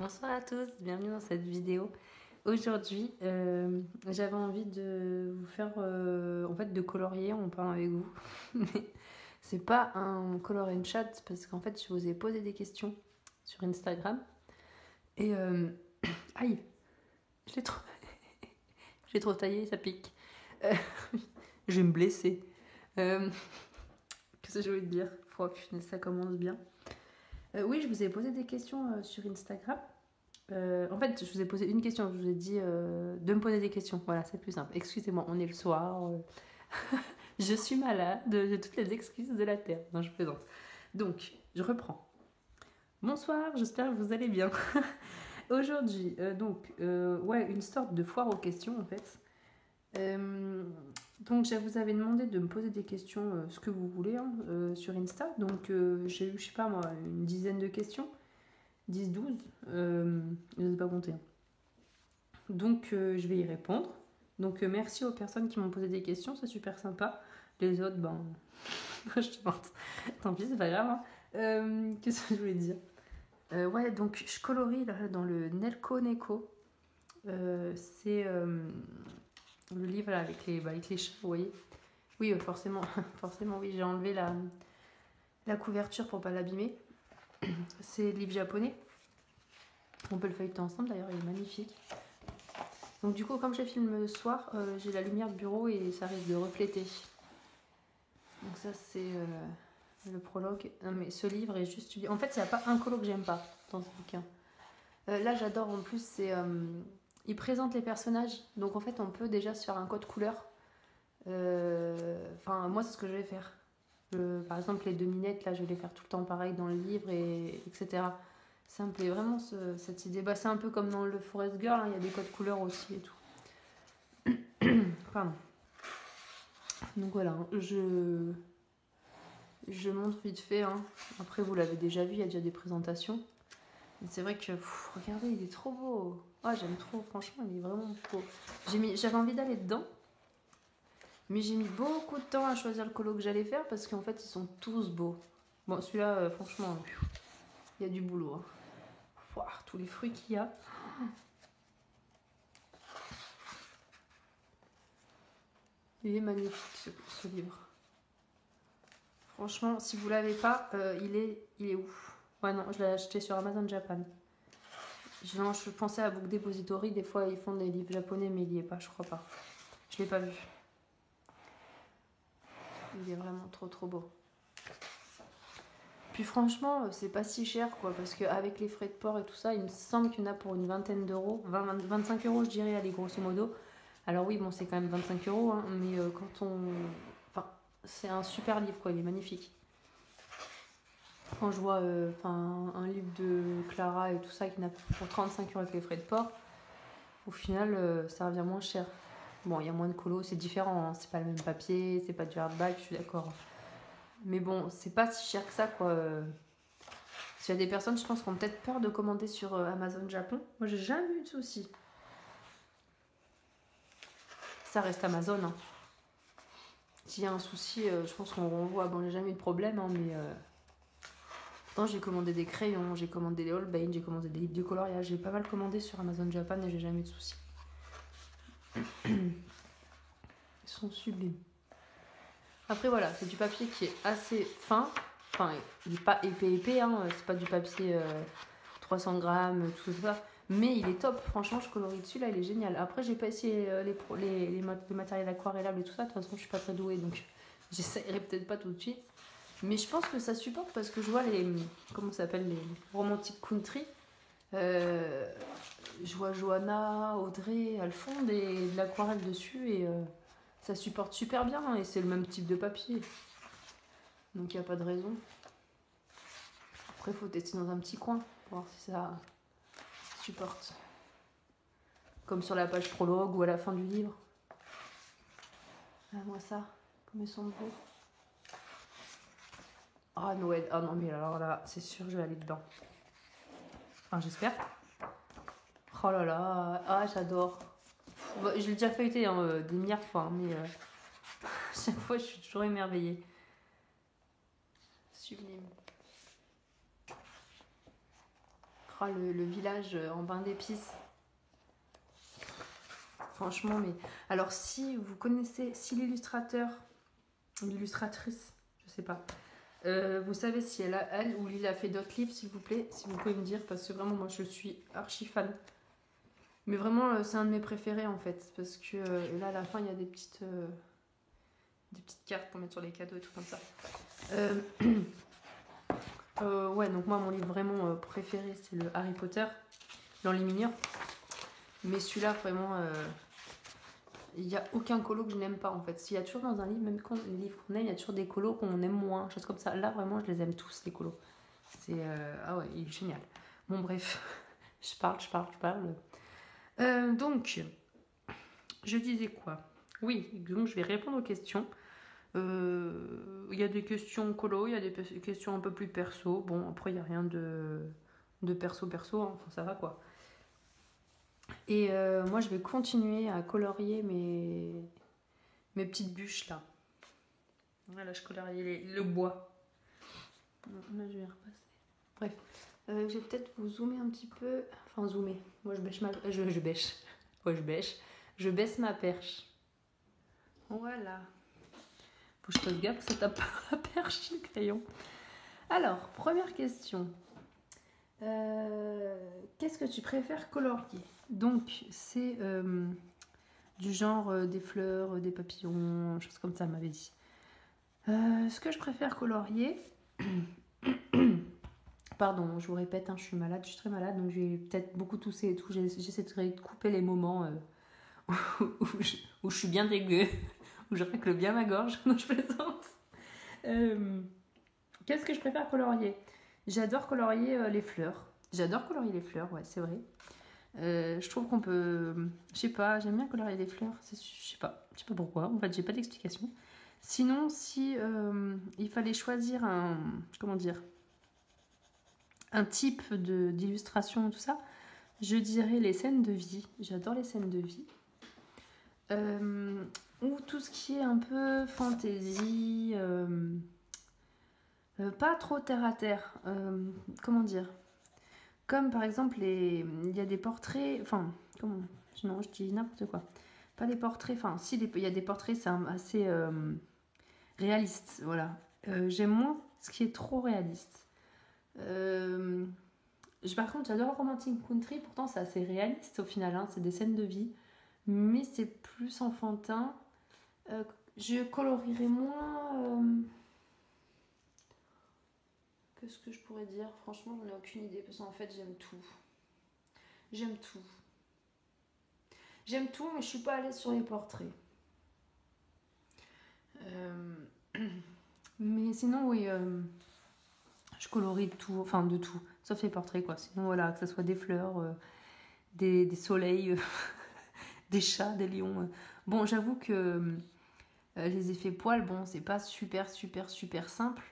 Bonsoir à tous, bienvenue dans cette vidéo. Aujourd'hui, j'avais envie de vous faire, de colorier en parlant avec vous. Mais c'est pas un color and chat parce qu'en fait, je vous ai posé des questions sur Instagram. Et aïe, je l'ai trop, je l'ai trop taillé, ça pique. Je vais me blesser. Qu'est-ce que je voulais te dire? Ça commence bien. Oui, je vous ai posé des questions sur Instagram. En fait, je vous ai posé une question. Je vous ai dit de me poser des questions. Voilà, c'est plus simple. Excusez-moi, on est le soir. Je suis malade. J'ai toutes les excuses de la terre. Non, je plaisante. Donc, je reprends. Bonsoir, j'espère que vous allez bien. Aujourd'hui, une sorte de foire aux questions en fait. Donc, je vous avais demandé de me poser des questions, ce que vous voulez, sur Insta. Donc, j'ai eu, je sais pas moi, une dizaine de questions. 10, 12, je ne sais pas compter. Donc, je vais y répondre. Donc, merci aux personnes qui m'ont posé des questions, c'est super sympa. Les autres, je te mente. Tant pis, c'est pas grave. Qu'est-ce que je voulais dire donc je colorie là, dans le Nelco Neko. C'est le livre là, avec les chats, vous voyez. Oui, forcément, oui, j'ai enlevé la couverture pour pas l'abîmer. C'est le livre japonais. On peut le feuilleter ensemble d'ailleurs, il est magnifique. Donc du coup, comme je filme le soir, j'ai la lumière de bureau et ça risque de refléter. Donc ça c'est le prologue. Non mais ce livre est juste... En fait, il n'y a pas un colo que j'aime pas dans ce bouquin. Là j'adore en plus, il présente les personnages. Donc en fait, on peut déjà se faire un code couleur. Moi c'est ce que je vais faire. Par exemple, les 2 minettes, là je vais les faire tout le temps pareil dans le livre, etc. Ça me plaît vraiment cette idée. C'est un peu comme dans le Forest Girl, il y a des codes couleurs aussi et tout. Pardon. Donc voilà, je montre vite fait. Après, vous l'avez déjà vu, il y a déjà des présentations. Et c'est vrai que, regardez, il est trop beau. Ah, j'aime trop, franchement, il est vraiment beau. J'avais envie d'aller dedans, mais j'ai mis beaucoup de temps à choisir le colo que j'allais faire parce qu'en fait, ils sont tous beaux. Bon, celui-là, franchement, il y a du boulot. Tous les fruits qu'il y a. Il est magnifique ce livre. Franchement, si vous l'avez pas, il est ouf. Ouais, non, je l'ai acheté sur Amazon Japan. Je pensais à Book Depository, des fois ils font des livres japonais, mais il y est pas, je crois pas. Je l'ai pas vu. Il est vraiment trop trop beau. Puis franchement, c'est pas si cher quoi, parce qu'avec les frais de port et tout ça, il me semble qu'il y en a pour une vingtaine d'euros. 25 euros, je dirais, allez, grosso modo. Alors oui, bon, c'est quand même 25 euros, mais quand on. Enfin, c'est un super livre quoi, il est magnifique. Quand je vois un livre de Clara et tout ça qui n'a pour 35 euros avec les frais de port, au final, ça revient moins cher. Bon, il y a moins de colo, c'est différent, c'est pas le même papier, c'est pas du hardback, je suis d'accord. Mais bon, c'est pas si cher que ça, quoi. S'il y a des personnes, je pense, qui ont peut-être peur de commander sur Amazon Japon. Moi, j'ai jamais eu de soucis. Ça reste Amazon. S'il y a un souci, je pense qu'on renvoie. Bon, j'ai jamais eu de problème, mais... Pourtant, j'ai commandé des crayons, j'ai commandé des Holbein, j'ai commandé des livres de coloriage. J'ai pas mal commandé sur Amazon Japan et j'ai jamais eu de soucis. Ils sont sublimes. Après, voilà, c'est du papier qui est assez fin. Enfin, il n'est pas épais, c'est pas du papier 300 grammes, tout ça. Mais il est top, franchement, je colorie dessus, là, il est génial. Après, j'ai pas essayé les matériels aquarellables et tout ça. De toute façon, je suis pas très douée, donc j'essayerai peut-être pas tout de suite. Mais je pense que ça supporte parce que je vois comment ça s'appelle, les romantiques country. Je vois Johanna, Audrey, elles font de l'aquarelle dessus et ça supporte super bien et c'est le même type de papier. Donc il n'y a pas de raison. Après, il faut tester dans un petit coin pour voir si ça supporte. Comme sur la page prologue ou à la fin du livre. Ah, moi ça, comme ils sont beaux. Ah Noël, ah non mais alors là, c'est sûr je vais aller dedans. Enfin j'espère. Oh là là, ah j'adore. Je l'ai déjà feuilleté des milliards de fois, mais chaque fois je suis toujours émerveillée. Sublime. Oh, le village en bain d'épices. Franchement, mais... Alors, si vous connaissez, si l'illustrateur, l'illustratrice, je sais pas, vous savez si elle ou il a fait d'autres livres, s'il vous plaît, si vous pouvez me dire, parce que vraiment, moi, je suis archi fan. Mais vraiment, c'est un de mes préférés, en fait, parce que là, à la fin, il y a des petites cartes pour mettre sur les cadeaux et tout comme ça. Ouais, donc moi, mon livre vraiment préféré, c'est le Harry Potter, l'enluminure. Mais celui-là, vraiment... il n'y a aucun colo que je n'aime pas en fait. S'il y a toujours dans un livre, même quand les livres qu'on aime, il y a toujours des colos qu'on aime moins, choses comme ça. Là vraiment, je les aime tous les colos. C'est ah ouais, il est génial. Bon bref, je parle. Donc, je disais quoi? Oui, donc je vais répondre aux questions. Il y a des questions colo, il y a des questions un peu plus perso. Bon après il n'y a rien de perso, hein. Enfin, ça va quoi. Et moi, je vais continuer à colorier mes petites bûches là. Voilà, je colorie le bois. Là, je vais repasser. Bref, je vais peut-être vous zoomer un petit peu. Enfin, zoomer. Moi, je bêche je bêche. Moi, je bêche. Je baisse ma perche. Voilà. Faut que je fasse gaffe que ça tape pas la perche, le crayon. Alors, première question. Qu'est-ce que tu préfères colorier? Donc, c'est du genre des fleurs, des papillons, choses comme ça, elle m'avait dit. Ce que je préfère colorier... Pardon, je vous répète, hein, je suis malade, je suis très malade, donc j'ai peut-être beaucoup toussé et tout. J'essaie de couper les moments où je suis bien dégueu, où je règle bien ma gorge. Non, je plaisante. Qu'est-ce que je préfère colorier? J'adore colorier les fleurs. J'adore colorier les fleurs, ouais, c'est vrai. Je trouve qu'on peut... Je sais pas, j'aime bien colorier les fleurs. Je sais pas pourquoi. En fait, j'ai pas d'explication. Sinon, si il fallait choisir un type d'illustration, tout ça, je dirais les scènes de vie. J'adore les scènes de vie. Ou tout ce qui est un peu fantaisie, pas trop terre à terre. Comment dire? Comme par exemple, il y a des portraits. Enfin, comment? Non, je dis n'importe quoi. Pas des portraits. Enfin, si, il y a des portraits, c'est assez réaliste. Voilà. J'aime moins ce qui est trop réaliste. Par contre, j'adore Romantic Country. Pourtant, c'est assez réaliste au final. Hein, c'est des scènes de vie. Mais c'est plus enfantin. Je colorierais moins. Qu'est-ce que je pourrais dire? Franchement, j'en ai aucune idée parce qu'en fait, j'aime tout. J'aime tout. J'aime tout, mais je suis pas à l'aise sur les portraits. Mais sinon, oui, je colorie de tout, enfin de tout, sauf les portraits, quoi. Sinon, voilà, que ce soit des fleurs, des soleils, des chats, des lions. Bon, j'avoue que les effets poils, bon, c'est pas super simple.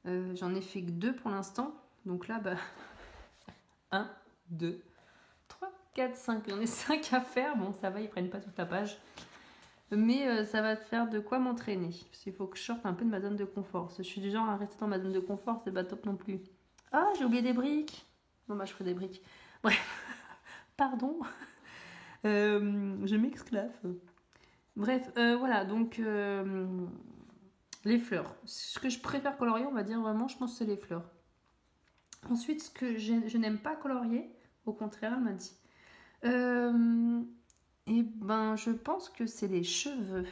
J'en ai fait que 2 pour l'instant. Donc là, 1, 2, 3, 4, 5. J'en ai 5 à faire. Bon, ça va, ils prennent pas toute la page. Mais ça va te faire de quoi m'entraîner. Parce qu'il faut que je sorte un peu de ma zone de confort. Parce que je suis du genre à rester dans ma zone de confort, c'est pas top non plus. Ah, j'ai oublié des briques. Bon, je ferai des briques. Bref, pardon. Je m'exclave. Bref, voilà, donc les fleurs. Ce que je préfère colorier, on va dire vraiment, je pense que c'est les fleurs. Ensuite, ce que je n'aime pas colorier, au contraire, elle m'a dit. Je pense que c'est les cheveux.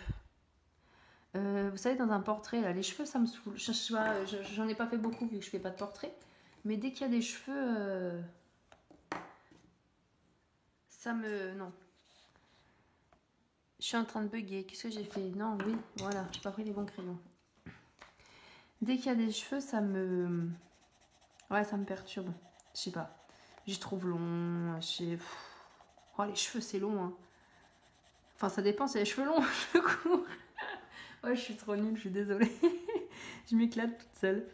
Vous savez, dans un portrait, là, les cheveux, ça me saoule. J'en ai pas fait beaucoup vu que je fais pas de portrait. Mais dès qu'il y a des cheveux, ça me... Non. Je suis en train de bugger. Qu'est-ce que j'ai fait? Non, oui, voilà, j'ai pas pris les bons crayons. Dès qu'il y a des cheveux, ça me... Ouais, ça me perturbe. Je sais pas. Je trouve long. Oh, les cheveux, c'est long, hein. Enfin, ça dépend, c'est les cheveux longs, cheveux courts. Ouais, je suis trop nulle, je suis désolée. Je m'éclate toute seule.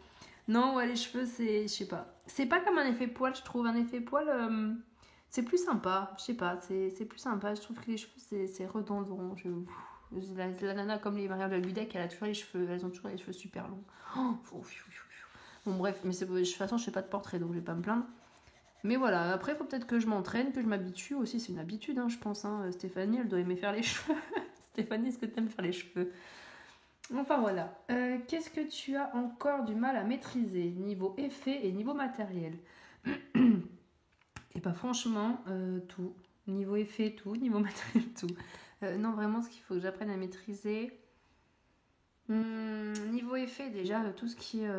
Non, ouais, les cheveux, c'est... Je sais pas. C'est pas comme un effet poil, je trouve. Un effet poil, c'est plus sympa. Je sais pas, c'est plus sympa. Je trouve que les cheveux, c'est redondant. La nana, comme les Maria Ludek, elles ont toujours les cheveux super longs. Bon, bref, mais de toute façon, je fais pas de portrait, donc je vais pas me plaindre. Mais voilà, après, il faut peut-être que je m'entraîne, que je m'habitue aussi. C'est une habitude, hein, je pense. Hein. Stéphanie, elle doit aimer faire les cheveux. Stéphanie, est-ce que tu aimes faire les cheveux? Enfin voilà. Qu'est-ce que tu as encore du mal à maîtriser, niveau effet et niveau matériel? Et pas franchement, tout. Niveau effet, tout. Niveau matériel, tout. Non, vraiment, ce qu'il faut que j'apprenne à maîtriser. Niveau effet, déjà, tout ce qui est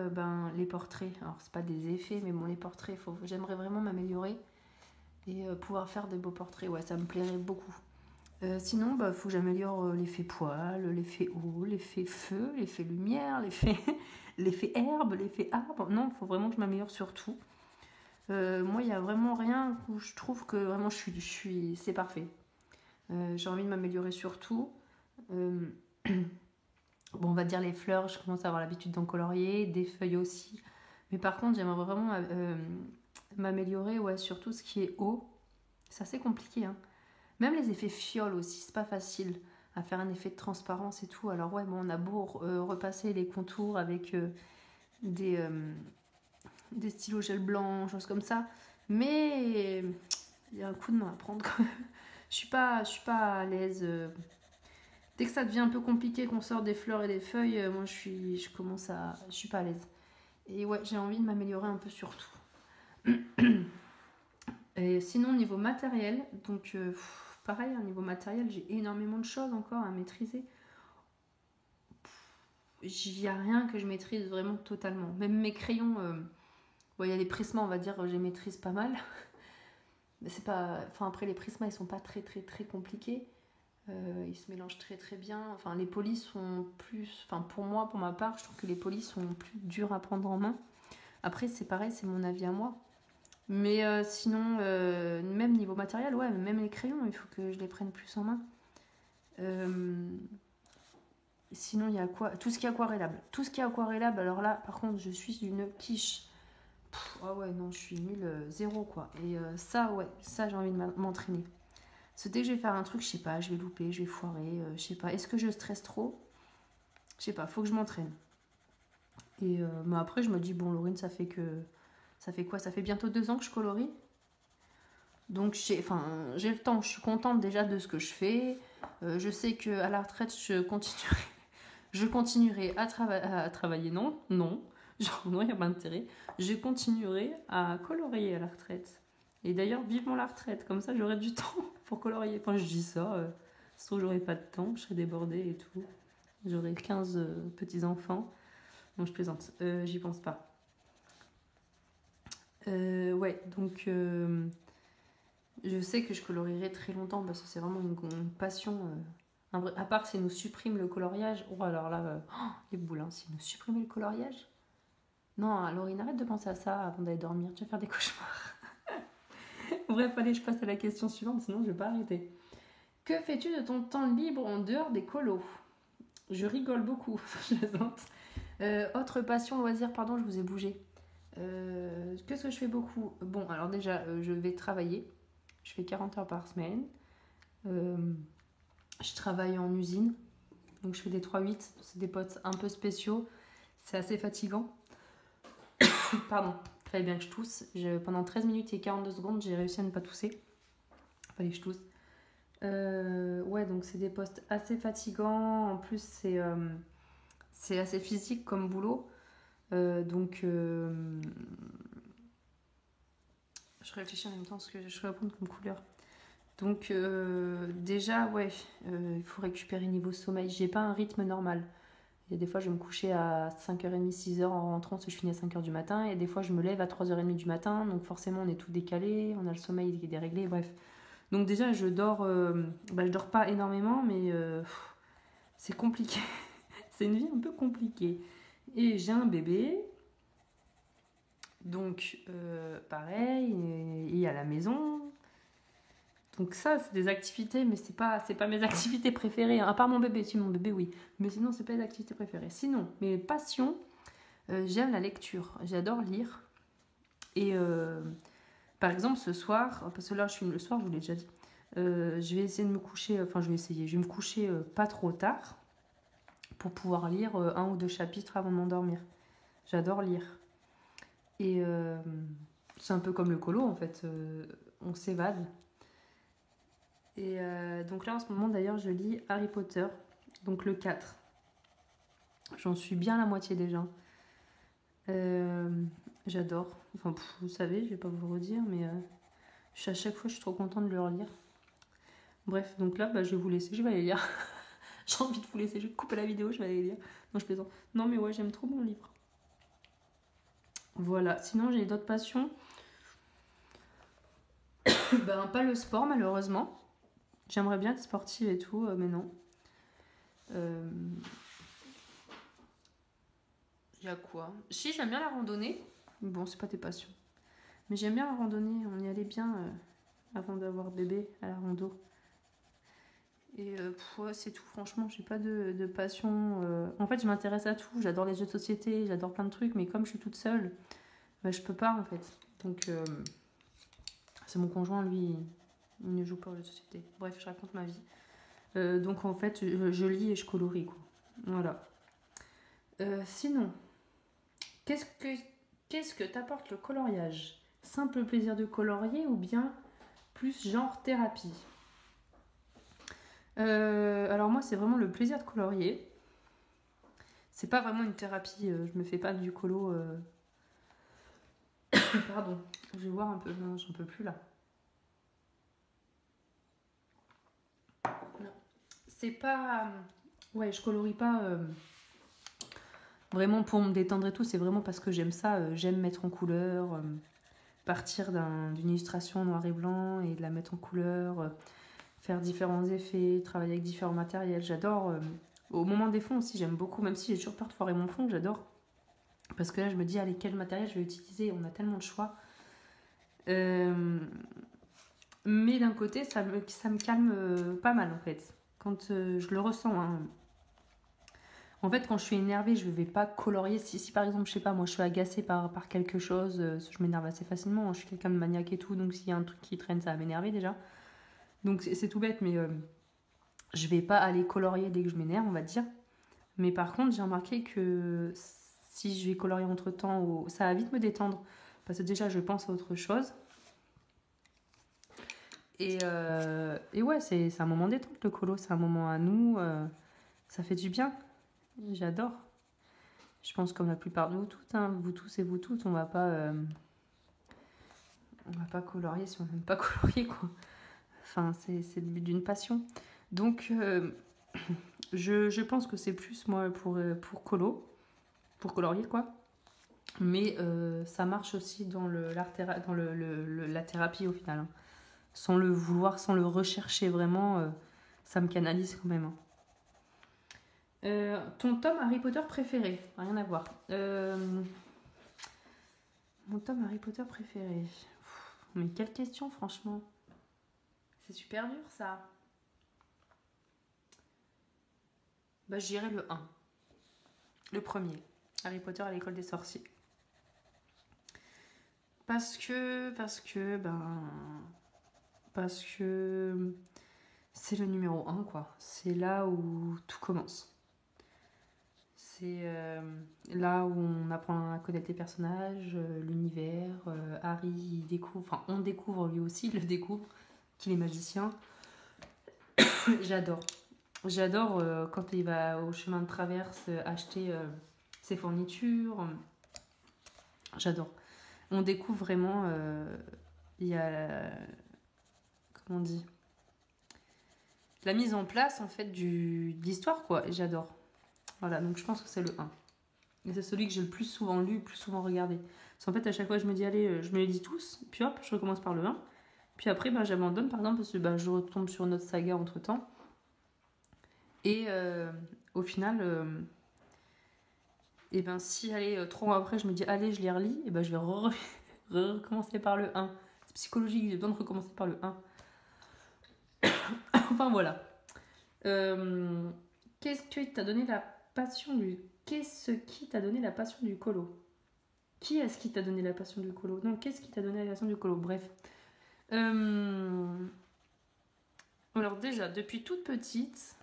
les portraits. Alors, c'est pas des effets, mais bon, les portraits, j'aimerais vraiment m'améliorer et pouvoir faire des beaux portraits. Ouais, ça me plairait beaucoup. Sinon, faut que j'améliore l'effet poil, l'effet eau, l'effet feu, l'effet lumière, l'effet l'effet herbe, l'effet arbre. Non, il faut vraiment que je m'améliore sur tout. Moi, il n'y a vraiment rien où je trouve que vraiment c'est parfait. J'ai envie de m'améliorer sur tout. Bon, on va dire les fleurs, je commence à avoir l'habitude d'en colorier, des feuilles aussi. Mais par contre, j'aimerais vraiment m'améliorer sur tout ce qui est eau. C'est assez compliqué, hein. Même les effets fioles aussi, c'est pas facile à faire un effet de transparence et tout. Alors ouais, bon, on a beau repasser les contours avec des stylos gel blanc, choses comme ça. Mais il y a un coup de main à prendre. Je suis pas à l'aise. Dès que ça devient un peu compliqué, qu'on sort des fleurs et des feuilles, moi je suis pas à l'aise. Et ouais, j'ai envie de m'améliorer un peu sur tout. Et sinon, niveau matériel, donc pareil, au niveau matériel, j'ai énormément de choses encore à maîtriser. Il n'y a rien que je maîtrise vraiment totalement. Même mes crayons, il y a les prismas, on va dire, je les maîtrise pas mal. Mais c'est pas. Enfin, après, les prismas, ils sont pas très très très compliqués. Ils se mélangent très très bien. Enfin, les polis sont plus. Enfin, pour moi, pour ma part, je trouve que les polis sont plus durs à prendre en main. Après, c'est pareil, c'est mon avis à moi. Mais sinon, même niveau matériel, ouais, même les crayons, il faut que je les prenne plus en main. Sinon, il y a quoi? Tout ce qui est aquarellable. Tout ce qui est aquarellable, alors là, par contre, je suis une quiche. Ah ouais, non, je suis nulle, zéro quoi. Et ça, ouais, ça, j'ai envie de m'entraîner. Parce que dès que je vais faire un truc, je sais pas, je vais louper, je vais foirer, je sais pas. Est-ce que je stresse trop? Je sais pas, faut que je m'entraîne. Et mais après, je me dis, bon, Laurine, ça fait quoi? Ça fait bientôt 2 ans que je colorie. Donc j'ai le temps, je suis contente déjà de ce que je fais. Je sais qu'à la retraite, je continuerai à travailler. Non, non, genre non, il n'y a pas d'intérêt. Je continuerai à colorier à la retraite. Et d'ailleurs, vivement la retraite, comme ça j'aurai du temps pour colorier. Enfin, je dis ça, sauf que j'aurai pas de temps, je serai débordée et tout. J'aurai 15 petits-enfants. Non, je plaisante, j'y pense pas. Ouais, donc je sais que je colorierai très longtemps parce que c'est vraiment une passion. À part s'ils nous suppriment le coloriage. Oh, alors là, les boules, hein, s'ils nous supprimaient le coloriage. Non, Laurine, arrête de penser à ça avant d'aller dormir. Tu vas faire des cauchemars. Bref, allez, je passe à la question suivante, sinon je vais pas arrêter. Que fais-tu de ton temps libre en dehors des colos? Je rigole beaucoup, je plaisante. Autre passion, loisir, pardon, je vous ai bougé. Qu'est-ce que je fais beaucoup? Bon, alors déjà, je vais travailler. Je fais 40 heures par semaine. Je travaille en usine. Donc je fais des 3-8. C'est des postes un peu spéciaux. C'est assez fatigant. Pardon, il fallait bien que je tousse. Pendant 13 minutes et 42 secondes, j'ai réussi à ne pas tousser. Fallait que je tousse. Ouais, donc c'est des postes assez fatigants. En plus, c'est assez physique comme boulot. Donc, je réfléchis en même temps ce que je vais prendre comme couleur. Donc, déjà, ouais, il faut récupérer niveau sommeil. J'ai pas un rythme normal. Il y a des fois, je vais me coucher à 5h30, 6h en rentrant, parce que je finis à 5h du matin. Et des fois, je me lève à 3h30 du matin. Donc, forcément, on est tout décalé. On a le sommeil qui est déréglé. Bref. Donc, déjà, je dors pas énormément, mais c'est compliqué. C'est une vie un peu compliquée. Et j'ai un bébé. Donc, pareil, et à la maison. Donc ça, c'est des activités, mais c'est pas mes activités préférées. Hein. À part mon bébé, si mon bébé, oui. Mais sinon, c'est pas les activités préférées. Sinon, mes passions, j'aime la lecture. J'adore lire. Et par exemple, ce soir, parce que là, je filme le soir, je vous l'ai déjà dit, je vais essayer de me coucher, je vais me coucher pas trop tard pour pouvoir lire 1 ou 2 chapitres avant de m'endormir. J'adore lire. Et C'est un peu comme le colo en fait, on s'évade. Et donc là en ce moment d'ailleurs je lis Harry Potter, donc le 4. J'en suis bien à la moitié déjà. J'adore. Enfin, vous savez, je vais pas vous redire, mais à chaque fois je suis trop contente de le relire. Bref, donc là je vais vous laisser, je vais aller lire. J'ai envie de vous laisser, je vais couper la vidéo, je vais aller lire. Non, je plaisante. Non mais ouais, j'aime trop mon livre. Voilà, sinon j'ai d'autres passions. Ben, pas le sport malheureusement. J'aimerais bien être sportive et tout, mais non. Il y a quoi? Si, j'aime bien la randonnée. Bon, c'est pas tes passions. Mais j'aime bien la randonnée. On y allait bien avant d'avoir bébé à la rando. Et ouais, c'est tout. Franchement, j'ai pas de passion. En fait, je m'intéresse à tout. J'adore les jeux de société, j'adore plein de trucs. Mais comme je suis toute seule, bah, je peux pas en fait. Donc, c'est mon conjoint, lui, il ne joue pas aux jeux de société. Bref, je raconte ma vie. Donc, en fait, je lis et je colorie, quoi. Voilà. Sinon, qu'est-ce que t'apporte le coloriage? Simple plaisir de colorier ou bien plus genre thérapie? Alors moi, c'est vraiment le plaisir de colorier. C'est pas vraiment une thérapie. Je me fais pas du colo. Pardon. Je vais voir un peu. Non, j'en peux plus là. Non. C'est pas. Ouais, je colorie pas vraiment pour me détendre et tout. C'est vraiment parce que j'aime ça. J'aime mettre en couleur. Partir d'une illustration noir et blanc et de la mettre en couleur. Faire différents effets. Travailler avec différents matériels. J'adore. Au moment des fonds aussi, j'aime beaucoup. Même si j'ai toujours peur de foirer mon fond, j'adore. Parce que là, je me dis, allez, quel matériel je vais utiliser? On a tellement de choix. Mais d'un côté, ça me calme pas mal, en fait. Quand je le ressens. Hein. En fait, quand je suis énervée, je ne vais pas colorier. Si par exemple, je sais pas, moi, je suis agacée par quelque chose, je m'énerve assez facilement. Je suis quelqu'un de maniaque et tout. Donc, s'il y a un truc qui traîne, ça va m'énerver déjà. Donc, c'est tout bête, mais je vais pas aller colorier dès que je m'énerve, on va dire. Mais par contre, j'ai remarqué que si je vais colorier entre temps, ça va vite me détendre. Parce que déjà, je pense à autre chose. Et ouais, c'est un moment détente, le colo. C'est un moment à nous. Ça fait du bien. J'adore. Je pense comme la plupart de vous toutes, hein, vous tous et vous toutes, on va pas colorier si on n'aime pas colorier, quoi. Enfin, c'est le but d'une passion. Donc, je pense que c'est plus, moi, pour colorier, quoi. Mais ça marche aussi dans la thérapie, au final. Hein. Sans le vouloir, sans le rechercher vraiment, ça me canalise quand même. Hein. Ton tome Harry Potter préféré? Rien à voir. Mon tome Harry Potter préféré. Mais quelle question, franchement. C'est super dur, ça. Bah, je dirais le 1. Le premier. Harry Potter à l'école des sorciers. Parce que c'est le numéro 1, quoi. C'est là où tout commence. C'est là où on apprend à connaître les personnages, l'univers. Harry il découvre, enfin on découvre lui aussi, il le découvre, qu'il est magicien. J'adore. J'adore quand il va au chemin de traverse acheter ses fournitures. J'adore. On découvre vraiment, il y a, comment on dit, la mise en place en fait de l'histoire, quoi. Et j'adore. Voilà, donc je pense que c'est le 1. Et c'est celui que j'ai le plus souvent lu, le plus souvent regardé. Parce qu'en fait, à chaque fois, je me dis, allez, je me les dis tous, puis hop, je recommence par le 1. Puis après, j'abandonne, par exemple, parce que je retombe sur une autre saga entre-temps. Et au final, et si, allez, 3 mois après, je me dis, allez, je les relis, et je vais recommencer par le 1. C'est psychologique, j'ai besoin de recommencer par le 1. Enfin, voilà. Qu'est-ce qui t'a donné la passion du colo? Qui est-ce qui t'a donné la passion du colo? Non, qu'est-ce qui t'a donné la passion du colo? Bref. Alors déjà, depuis toute petite,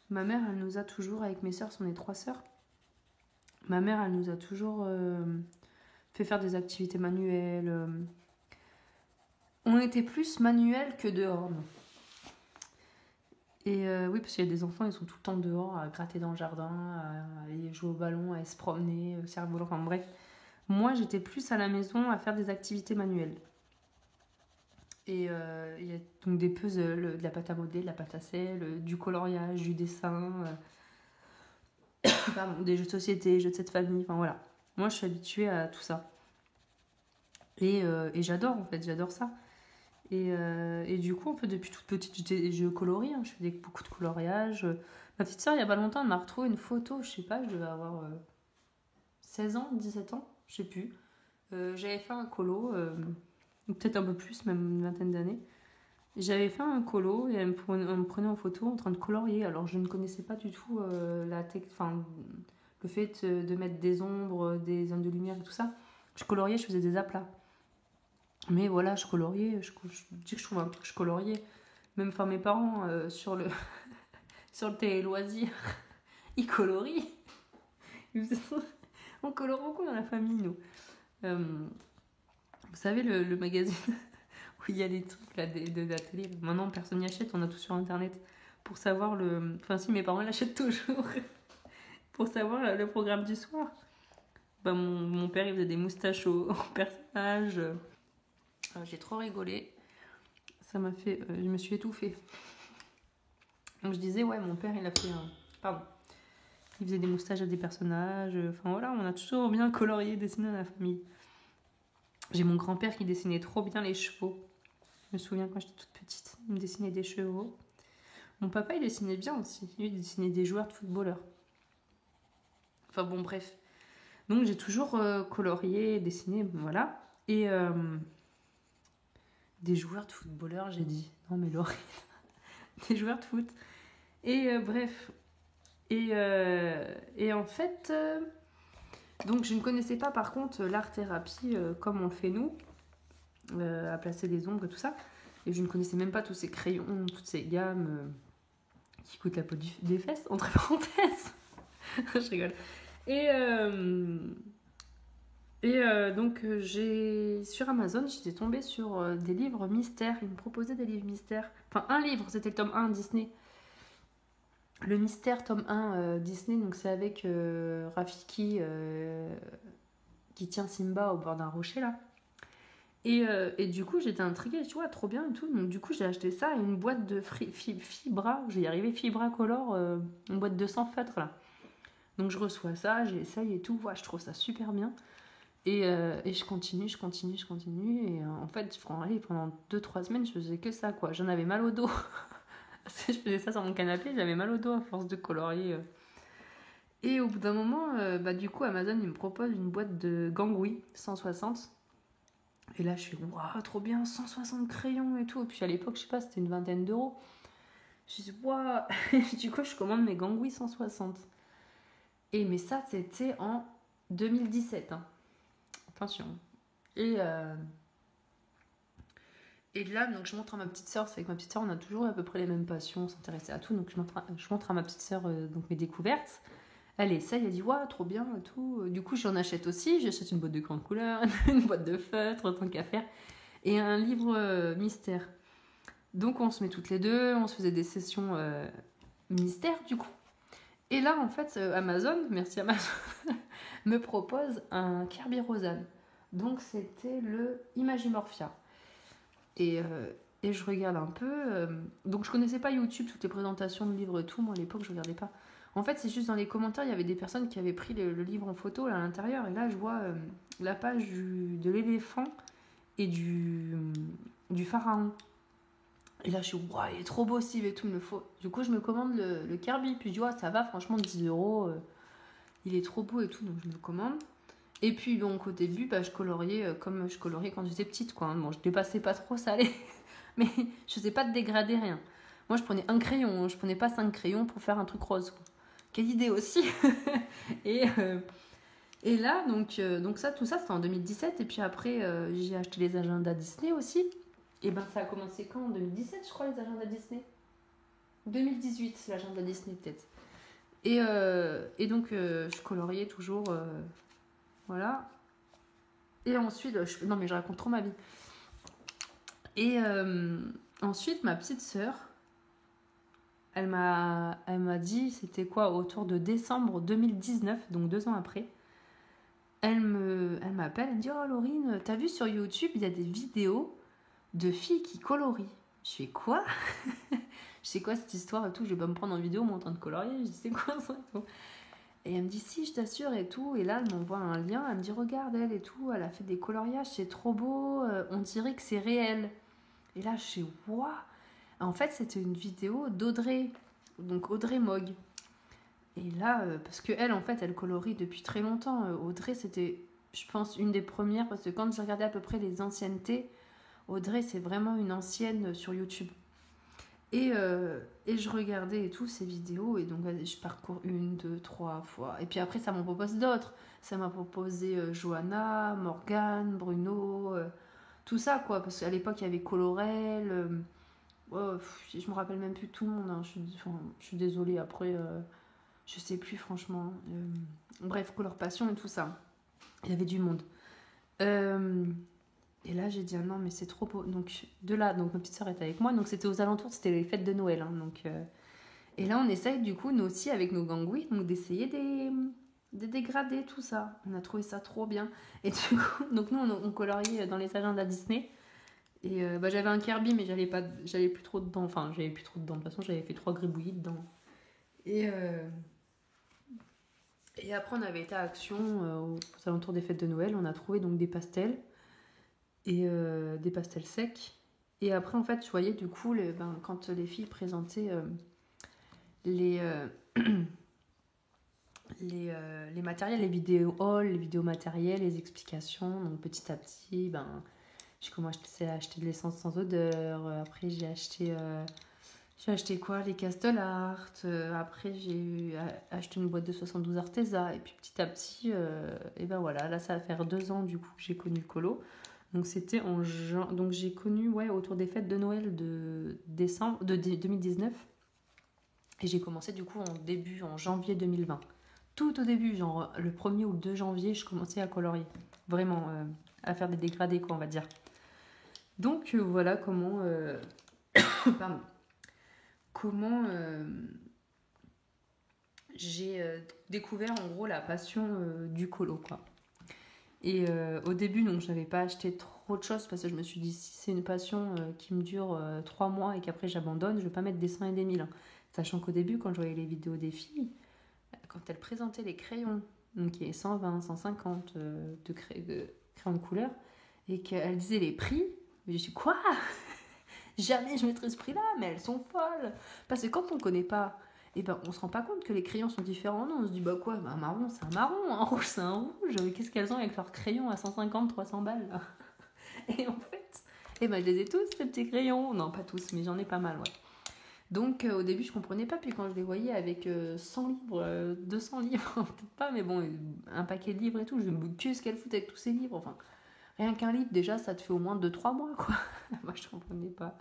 ma mère, elle nous a toujours, avec mes sœurs, on est 3 sœurs, ma mère, elle nous a toujours fait faire des activités manuelles. On était plus manuel que dehors, nous. Et oui, parce qu'il y a des enfants, ils sont tout le temps dehors à gratter dans le jardin, à aller jouer au ballon, à aller se promener, cerf-volant, enfin bref. Moi, j'étais plus à la maison à faire des activités manuelles. Et il y a donc des puzzles, de la pâte à modeler, de la pâte à sel, du coloriage, du dessin, pardon, des jeux de société, jeux de cette famille, enfin voilà. Moi, je suis habituée à tout ça. Et j'adore, en fait, j'adore ça. Et du coup, un peu depuis toute petite, je colorie, hein, je fais beaucoup de coloriage. Ma petite sœur, il y a pas longtemps, elle m'a retrouvé une photo, je sais pas, je devais avoir 16 ans, 17 ans, je sais plus. J'avais fait un colo, peut-être un peu plus, même une vingtaine d'années. J'avais fait un colo et on me prenait en photo en train de colorier. Alors je ne connaissais pas du tout le fait de mettre des ombres, des zones de lumière et tout ça. Je coloriais, je faisais des aplats. Mais voilà, je coloriais, je dis que je trouve un truc, je coloriais. Même enfin, mes parents sur le sur le télé loisir, ils colorient. On colore beaucoup dans la famille, nous. Vous savez, le magazine où il y a les trucs là, de la télé. Maintenant, personne n'y achète, on a tout sur internet. Pour savoir le. Enfin, si, mes parents l'achètent toujours. Pour savoir le programme du soir. Bah, mon père, il faisait des moustaches aux personnages. J'ai trop rigolé. Ça m'a fait. Je me suis étouffée. Donc, je disais, ouais, mon père, il a fait un. Pardon. Il faisait des moustaches à des personnages. Enfin, voilà, on a toujours bien colorié, dessiné dans la famille. J'ai mon grand-père qui dessinait trop bien les chevaux. Je me souviens quand j'étais toute petite, il me dessinait des chevaux. Mon papa, il dessinait bien aussi. Il dessinait des joueurs de footballeurs. Enfin bon, bref. Donc j'ai toujours colorié, dessiné, voilà. Et des joueurs de footballeurs, j'ai dit. Non mais Laurie, des joueurs de foot. Et bref. Et en fait, donc je ne connaissais pas par contre l'art-thérapie comme on le fait nous, à placer des ombres et tout ça. Et je ne connaissais même pas tous ces crayons, toutes ces gammes qui coûtent la peau des fesses, entre parenthèses. Je rigole. Donc j'ai sur Amazon, j'étais tombée sur des livres mystères. Ils me proposaient des livres mystères. Enfin, un livre, c'était le tome 1 Disney. Le mystère tome 1 Disney, donc c'est avec Rafiki qui tient Simba au bord d'un rocher là. Et du coup, j'étais intriguée, tu vois, trop bien et tout. Donc, du coup, j'ai acheté ça et une boîte de Fibra, j'ai y arrivé, Fibra Color, une boîte de 100 feutres là. Donc, je reçois ça, j'essaye et tout. Ouais, je trouve ça super bien. Et je continue. Et en fait, pendant 2-3 semaines, je faisais que ça, quoi. J'en avais mal au dos. Je faisais ça sur mon canapé, j'avais mal au dos à force de colorier. Et au bout d'un moment, du coup, Amazon, il me propose une boîte de Gangui 160. Et là, je suis, waouh, trop bien, 160 crayons et tout. Et puis à l'époque, je sais pas, c'était une vingtaine d'euros. Je dis, waouh. Du coup, je commande mes Gangui 160. Mais ça, c'était en 2017. Hein. Attention. Et là, donc, je montre à ma petite sœur. C'est avec ma petite sœur, on a toujours à peu près les mêmes passions, on s'intéressait à tout. Donc, je montre à ma petite sœur donc, mes découvertes. Elle essaye, elle dit waouh, trop bien et tout. Du coup, j'en achète aussi. J'achète une boîte de grandes couleurs, une boîte de feutres, tant qu'à faire, et un livre mystère. Donc, on se met toutes les deux, on se faisait des sessions mystère du coup. Et là, en fait, Amazon, merci Amazon, me propose un Kirby Roseanne. Donc, c'était le Imagimorphia. Et je regarde un peu. Donc, je connaissais pas YouTube, toutes les présentations de livres et tout. Moi, à l'époque, je regardais pas. En fait, c'est juste dans les commentaires, il y avait des personnes qui avaient pris le livre en photo là, à l'intérieur. Et là, je vois la page de l'éléphant et du pharaon. Et là, je suis, waouh, il est trop beau, Steve et tout, il me faut. Du coup, je me commande le Kirby. Puis, je dis, ça va, franchement, 10 euros. Il est trop beau et tout, donc je me le commande. Et puis, donc, au début, je coloriais comme je coloriais quand j'étais petite, quoi. Bon, je dépassais pas trop, ça allait. Mais je faisais pas de dégradé, rien. Moi, je prenais un crayon. Je prenais pas 5 crayons pour faire un truc rose, quoi. Quelle idée aussi. et là, donc ça, tout ça, c'était en 2017. Et puis après, j'ai acheté les agendas Disney aussi. Et ça a commencé quand? En 2017, je crois, les agendas Disney. 2018, l'agenda Disney, peut-être. Et donc, je coloriais toujours. Voilà. Et ensuite, non mais je raconte trop ma vie. Et ensuite, ma petite sœur, elle m'a dit, c'était quoi, autour de décembre 2019, donc 2 ans après. Elle m'appelle, elle me dit, oh Laurine, t'as vu sur YouTube, il y a des vidéos de filles qui colorient. Je fais quoi? Je sais quoi cette histoire et tout, je vais pas me prendre en vidéo moi en train de colorier, je dis c'est quoi ça et tout. Et elle me dit si je t'assure et tout, et là elle m'envoie un lien, elle me dit regarde elle et tout, elle a fait des coloriages, c'est trop beau, on dirait que c'est réel. Et là je sais waouh. En fait c'était une vidéo d'Audrey, donc Audrey Mogg. Et là, parce que elle en fait elle colorie depuis très longtemps, Audrey c'était je pense une des premières, parce que quand j'ai regardé à peu près les anciennetés, Audrey c'est vraiment une ancienne sur YouTube. Et je regardais et tout ces vidéos, et donc je parcours 1, 2, 3 fois. Et puis après, ça m'en propose d'autres. Ça m'a proposé Johanna, Morgane, Bruno, tout ça quoi. Parce qu'à l'époque, il y avait Colorel. Je me rappelle même plus tout le monde. Hein. Je suis désolée, après, je sais plus franchement. Bref, Color Passion et tout ça. Il y avait du monde. Et là, j'ai dit, ah non, mais c'est trop beau. Donc, de là, donc ma petite soeur était avec moi. Donc, c'était aux alentours, c'était les fêtes de Noël. Hein, donc, et là, on essaye, du coup, nous aussi, avec nos gangouis, donc d'essayer des dégradés, tout ça. On a trouvé ça trop bien. Et du coup, donc nous, on coloriait dans les agendas Disney. Et j'avais un Kirby, mais j'allais plus trop dedans. Enfin, j'avais plus trop dedans. De toute façon, j'avais fait 3 gribouillis dedans. Et après, on avait été à Action aux alentours des fêtes de Noël. On a trouvé donc des pastels. Et des pastels secs. Et après, en fait, je voyais du coup, quand les filles présentaient les, les matériels, les vidéos hauls, les vidéos matériels, les explications. Donc petit à petit, j'ai commencé à acheter de l'essence sans odeur. Après, j'ai acheté quoi? Les Castle Art. Après, j'ai acheté une boîte de 72 Arteza. Et puis petit à petit, et ben voilà, là, ça va faire 2 ans du coup que j'ai connu le colo. Donc c'était en juin. Donc j'ai connu autour des fêtes de Noël de décembre de 2019. Et j'ai commencé du coup en janvier 2020. Tout au début, genre le 1er ou le 2 janvier, je commençais à colorier. Vraiment, à faire des dégradés, quoi, on va dire. Donc voilà comment... pardon. Comment j'ai découvert en gros la passion du colo, quoi. Et au début, donc, je n'avais pas acheté trop de choses parce que je me suis dit, si c'est une passion qui me dure 3 mois et qu'après j'abandonne, je ne vais pas mettre des 100 et des 1000. Hein. Sachant qu'au début, quand je voyais les vidéos des filles, quand elles présentaient les crayons, donc il y avait 120, 150 de crayons de couleur, et qu'elles disaient les prix, je me suis dit, quoi? Jamais je mettrai ce prix-là, mais elles sont folles. Parce que quand on ne connaît pas, on se rend pas compte que les crayons sont différents. Non, on se dit, bah quoi, un marron c'est un marron, un rouge c'est un rouge. Qu'est-ce qu'elles ont avec leurs crayons à 150, 300 balles là? Et en fait, je les ai tous, ces petits crayons. Non, pas tous, mais j'en ai pas mal, ouais. Donc au début, je comprenais pas. Puis quand je les voyais avec 100 livres, 200 livres, peut-être pas, mais bon, un paquet de livres et tout, je me dis, qu'est-ce qu'elle fout avec tous ces livres? Enfin, rien qu'un livre, déjà, ça te fait au moins 2-3 mois, quoi. Moi, je comprenais pas.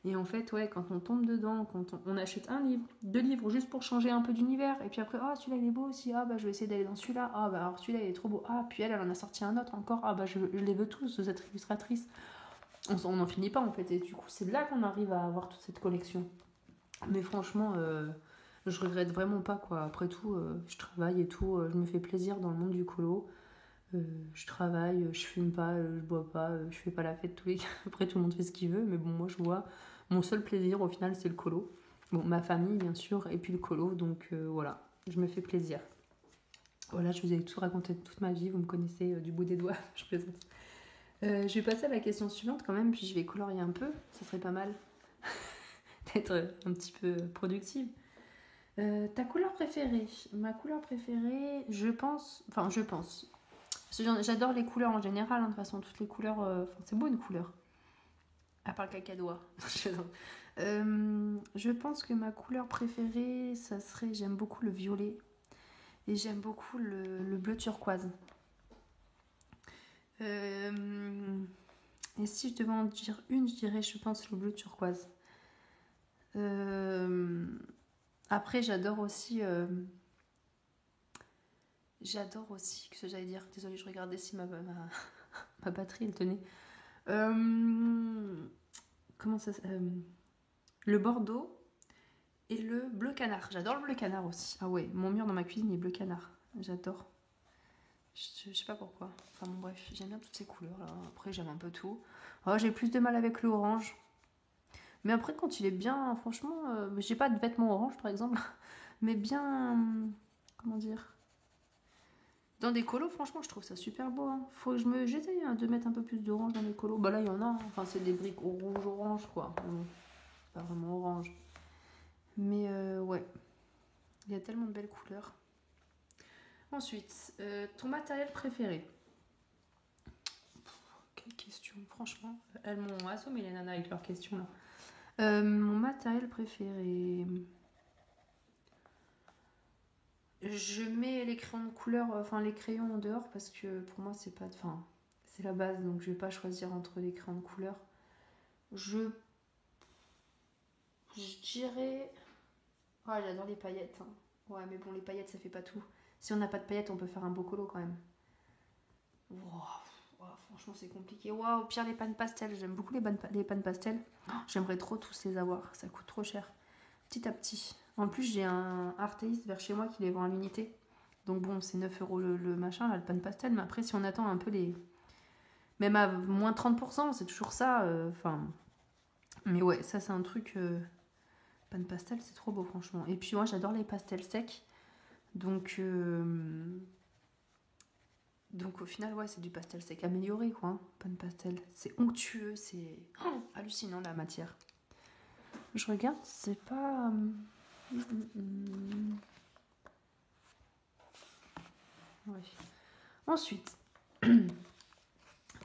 Et en fait, quand on tombe dedans, quand on achète un livre, 2 livres, juste pour changer un peu d'univers, et puis après, celui-là il est beau aussi, je vais essayer d'aller dans celui-là, alors celui-là il est trop beau, puis elle en a sorti un autre encore, je les veux tous, cette illustratrice. On n'en finit pas en fait, et du coup, c'est là qu'on arrive à avoir toute cette collection. Mais franchement, je regrette vraiment pas, quoi. Après tout, je travaille et tout, je me fais plaisir dans le monde du colo. Je travaille, je fume pas, je bois pas, je fais pas la fête tous les... Après, tout le monde fait ce qu'il veut, mais bon, moi, je vois... Mon seul plaisir, au final, c'est le colo. Bon, ma famille, bien sûr, et puis le colo, donc voilà, je me fais plaisir. Voilà, je vous ai tout raconté de toute ma vie, vous me connaissez du bout des doigts, je plaisante. Je vais passer à la question suivante quand même, puis je vais colorier un peu, ça serait pas mal d'être un petit peu productive. Ta couleur préférée? Ma couleur préférée, je pense... Parce que j'adore les couleurs en général, hein, de toute façon, toutes les couleurs... c'est beau une couleur. À part le cacadois. Je pense que ma couleur préférée, ça serait... J'aime beaucoup le violet. Et j'aime beaucoup le bleu turquoise. Et si je devais en dire une, je dirais, je pense, le bleu turquoise. Après, j'adore aussi... Qu'est-ce que j'allais dire? Désolée, je regardais si ma Ma batterie, elle tenait. Comment ça le bordeaux et le bleu canard. J'adore le bleu canard aussi. Ah ouais, mon mur dans ma cuisine est bleu canard. J'adore. Je sais pas pourquoi. Enfin bon, bref, j'aime bien toutes ces couleurs là. Après, j'aime un peu tout. Oh, j'ai plus de mal avec le orange. Mais après, quand il est bien, franchement, j'ai pas de vêtements orange par exemple, mais bien. Comment dire, dans des colos, franchement, je trouve ça super beau. Hein. Faut que j'essaye de mettre un peu plus d'orange dans les colos. Bah là, il y en a. Hein. Enfin, c'est des briques rouge-orange, quoi. Bon, pas vraiment orange. Mais ouais, il y a tellement de belles couleurs. Ensuite, ton matériel préféré. Quelle question, franchement. Elles m'ont assommé les nanas avec leurs questions là. Mon matériel préféré. Je mets les crayons de couleur, enfin les crayons en dehors parce que pour moi c'est pas, enfin c'est la base donc je vais pas choisir entre les crayons de couleur. Je dirais, ouais j'adore les paillettes. Hein. Ouais mais bon les paillettes ça fait pas tout. Si on n'a pas de paillettes on peut faire un beau colo quand même. Wow, wow, franchement c'est compliqué. Wow, au pire les pannes pastel, j'aime beaucoup les pannes pastel. Oh, j'aimerais trop tous les avoir, ça coûte trop cher. Petit à petit. En plus j'ai un artiste vers chez moi qui les vend à l'unité. Donc bon, c'est 9 euros le machin, là, le pan pastel. Mais après, si on attend un peu les. Même à moins 30%, c'est toujours ça. Enfin. Mais ouais, ça, c'est un truc. Pan pastel, c'est trop beau, franchement. Et puis, moi, j'adore les pastels secs. Donc. Donc, au final, ouais, c'est du pastel sec amélioré, quoi. Hein, pan pastel. C'est onctueux, c'est hallucinant, la matière. Je regarde, c'est pas. Ouais. Ensuite.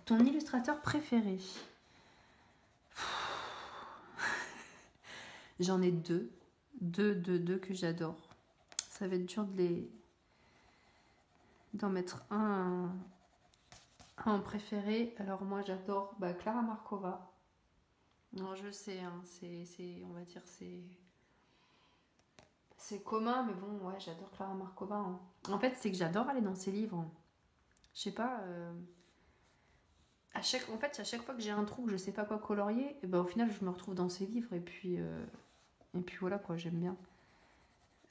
Ton illustrateur préféré. J'en ai deux. Deux que j'adore. Ça va être dur d'en mettre un en préféré. Alors moi j'adore Clara Markova. Non je sais, hein, on va dire c'est commun, mais bon ouais j'adore Clara Markova. Hein. En fait c'est que j'adore aller dans ses livres. Je sais pas. À chaque fois que j'ai un trou que je sais pas quoi colorier, et au final je me retrouve dans ses livres et puis voilà quoi, j'aime bien.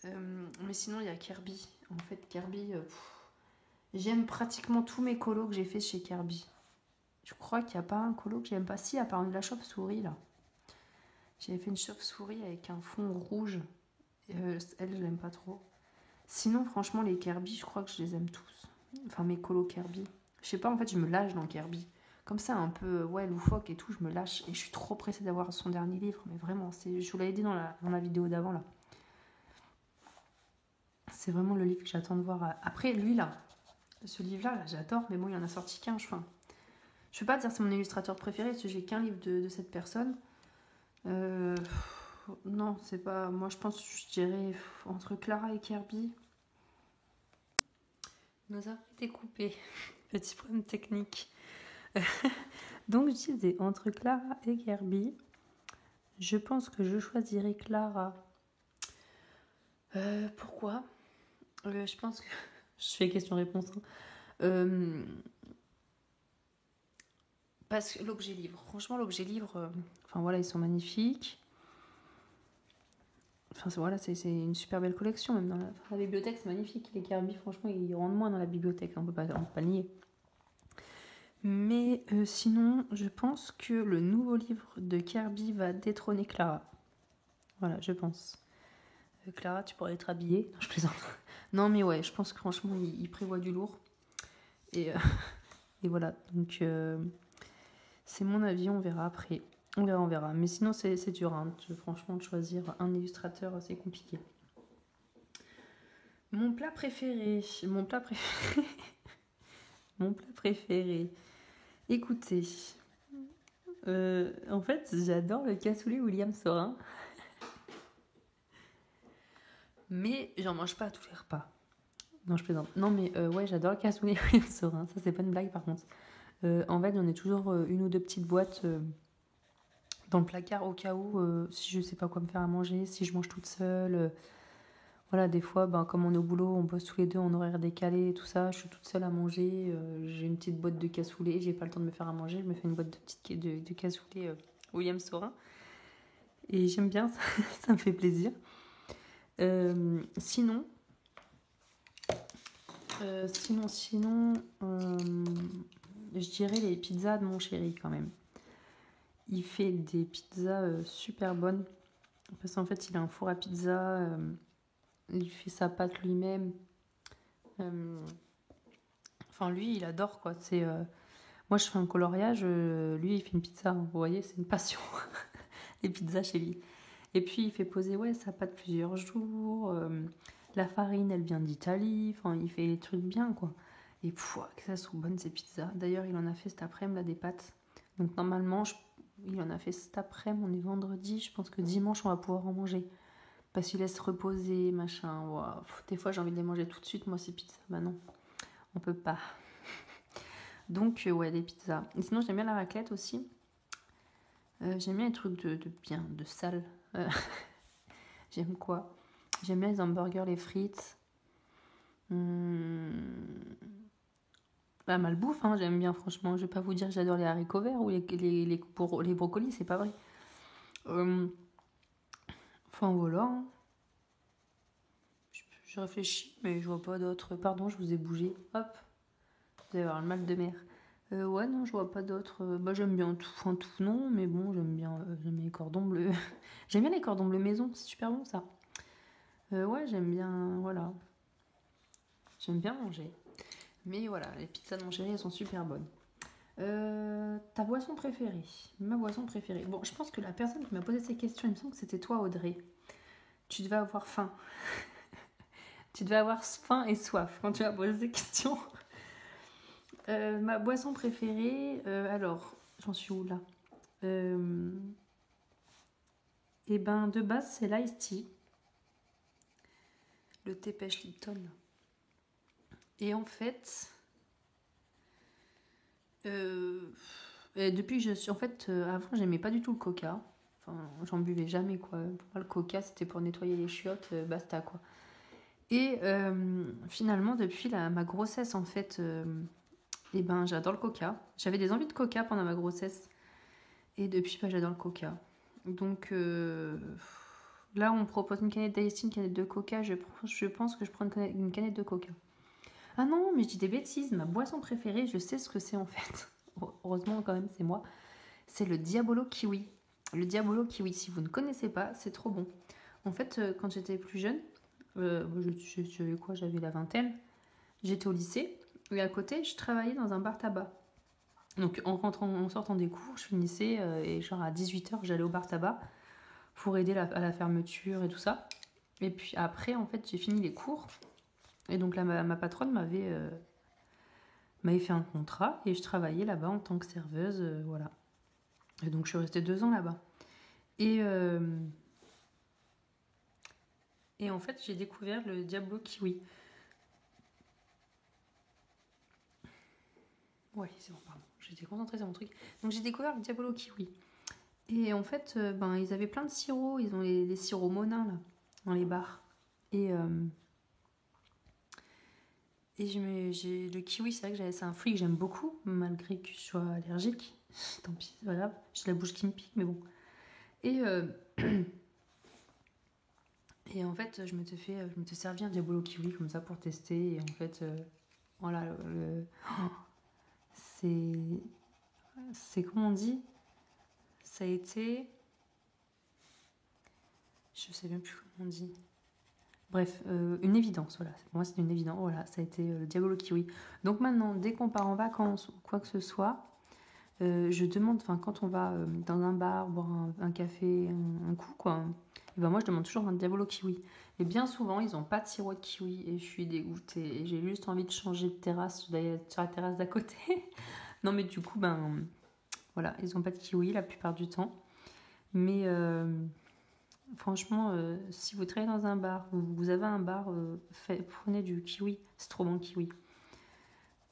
Mais sinon il y a Kirby. En fait Kirby, j'aime pratiquement tous mes colos que j'ai fait chez Kirby. Je crois qu'il n'y a pas un colo que j'aime pas. Si, à part la chauve-souris là. J'avais fait une chauve-souris avec un fond rouge. Elle, je l'aime pas trop. Sinon, franchement, les Kirby, je crois que je les aime tous. Enfin, mes colos Kirby. Je sais pas, en fait, je me lâche dans Kirby. Comme ça, un peu, ouais, loufoque et tout, je me lâche. Et je suis trop pressée d'avoir son dernier livre. Mais vraiment, je vous l'avais dit dans la vidéo d'avant là. C'est vraiment le livre que j'attends de voir. Après, lui là, ce livre-là, là, j'adore. Mais bon, il y en a sorti qu'un, je crois. Je peux pas dire c'est mon illustrateur préféré parce que j'ai qu'un livre de cette personne. Non, c'est pas. Moi, je pense, je dirais entre Clara et Kirby. Nos arts étaient coupés. Petit problème technique. Donc, je disais entre Clara et Kirby. Je pense que je choisirais Clara. Pourquoi je pense que. Je fais question-réponse. Hein. Parce que l'objet livre, franchement, l'objet livre, enfin voilà, ils sont magnifiques. Enfin voilà, c'est une super belle collection, même dans la bibliothèque, c'est magnifique. Les Kirby, franchement, ils rendent moins dans la bibliothèque, on peut pas le nier. Mais sinon, je pense que le nouveau livre de Kirby va détrôner Clara. Voilà, je pense. Clara, tu pourrais être habillée. Non, je plaisante. Non, mais ouais, je pense que franchement, il prévoit du lourd. Et voilà, donc c'est mon avis, on verra après. On verra. Mais sinon, c'est dur. Hein. Franchement, de choisir un illustrateur, c'est compliqué. Mon plat préféré. Mon plat préféré. Écoutez. En fait, j'adore le cassoulet William Saurin. Mais j'en mange pas à tous les repas. Non, je plaisante. Non, mais ouais, j'adore le cassoulet William Saurin. Ça, c'est pas une blague, par contre. En fait, j'en ai toujours une ou deux petites boîtes dans le placard au cas où, si je sais pas quoi me faire à manger, si je mange toute seule. Voilà, des fois, ben, comme on est au boulot, on bosse tous les deux en horaire décalé et tout ça. Je suis toute seule à manger. J'ai une petite boîte de cassoulet. J'ai pas le temps de me faire à manger. Je me fais une boîte de cassoulet William Saurin. Et j'aime bien, ça me fait plaisir. Sinon, je dirais les pizzas de mon chéri quand même. Il fait des pizzas super bonnes. Parce qu'en fait, il a un four à pizza. Il fait sa pâte lui-même. Enfin, lui, il adore quoi. Moi, je fais un coloriage. Lui, il fait une pizza. Vous voyez, c'est une passion. Les pizzas chez lui. Et puis, il fait poser sa pâte plusieurs jours. La farine, elle vient d'Italie. Enfin, il fait les trucs bien quoi. Et que ça soit bonne ces pizzas. D'ailleurs, il en a fait cet après-midi là, des pâtes. Donc, normalement, il en a fait cet après-midi. On est vendredi. Je pense que dimanche, on va pouvoir en manger. Parce qu'il laisse reposer, machin. Wow. Des fois, j'ai envie de les manger tout de suite, moi, ces pizzas. Bah non, on peut pas. Donc, ouais, les pizzas. Et sinon, j'aime bien la raclette aussi. J'aime bien les trucs de sale. J'aime quoi? J'aime bien les hamburgers, les frites. La malbouffe, hein, j'aime bien, franchement. Je vais pas vous dire que j'adore les haricots verts ou les brocolis, c'est pas vrai. Enfin, voilà. Hein. Je réfléchis, mais je vois pas d'autres. Pardon, je vous ai bougé. Hop, vous allez avoir le mal de mer. Ouais, non, je vois pas d'autres. Bah, j'aime bien tout. Enfin, tout, non, mais bon, j'aime bien les cordons bleus. J'aime bien les cordons bleus maison, c'est super bon ça. Ouais, j'aime bien, voilà. J'aime bien manger. Mais voilà, les pizzas de mon chéri, elles sont super bonnes. Ta boisson préférée? Ma boisson préférée. Bon, je pense que la personne qui m'a posé ces questions, il me semble que c'était toi, Audrey. Tu devais avoir faim. Tu devais avoir faim et soif quand tu m'as posé ces questions. Ma boisson préférée, alors, j'en suis où là? Et ben, de base, c'est l'ice tea. Le thé pêche Lipton. Et en fait, depuis que je suis. En fait, avant, j'aimais pas du tout le coca. Enfin, j'en buvais jamais, quoi. Pour moi, le coca, c'était pour nettoyer les chiottes, basta, quoi. Et finalement, depuis ma grossesse, en fait, et ben, j'adore le coca. J'avais des envies de coca pendant ma grossesse. Et depuis, j'adore le coca. Donc, là, on me propose une canette d'ice tea, une canette de coca. Je pense que je prends une canette de coca. Ah non, mais je dis des bêtises. Ma boisson préférée, je sais ce que c'est en fait. Heureusement, quand même, c'est moi. C'est le Diabolo Kiwi. Le Diabolo Kiwi, si vous ne connaissez pas, c'est trop bon. En fait, quand j'étais plus jeune, j'avais la vingtaine, j'étais au lycée, et à côté, je travaillais dans un bar tabac. Donc en sortant des cours, je finissais, et genre à 18h, j'allais au bar tabac pour aider à la fermeture et tout ça. Et puis après, en fait, j'ai fini les cours, et donc là, ma patronne m'avait fait un contrat, et je travaillais là-bas en tant que serveuse, voilà. Et donc je suis restée 2 ans là-bas. Et en fait, j'ai découvert le Diablo Kiwi. Ouais, c'est bon, pardon. J'étais concentrée sur mon truc. Donc j'ai découvert le Diablo Kiwi. Et en fait, ils avaient plein de sirops. Ils ont les sirops Monin, là, dans les bars. Et le kiwi, c'est vrai que c'est un fruit que j'aime beaucoup, malgré que je sois allergique. Tant pis, c'est pas grave. J'ai la bouche qui me pique, mais bon. Et en fait, je m'étais servi un Diabolo Kiwi comme ça pour tester. Et en fait, voilà, c'est comment on dit? Ça a été... Je sais même plus comment on dit. Bref, une évidence, voilà. Pour moi, c'était une évidence. Voilà, ça a été le Diabolo Kiwi. Donc maintenant, dès qu'on part en vacances ou quoi que ce soit, je demande, enfin, quand on va dans un bar, boire un café, un coup, quoi, et ben moi, je demande toujours un Diabolo Kiwi. Et bien souvent, ils n'ont pas de sirop de kiwi et je suis dégoûtée. Et j'ai juste envie de changer de terrasse, d'aller sur la terrasse d'à côté. Non, mais du coup, voilà, ils n'ont pas de kiwi la plupart du temps. Mais franchement, si vous travaillez dans un bar, vous avez un bar, prenez du kiwi. C'est trop bon, kiwi.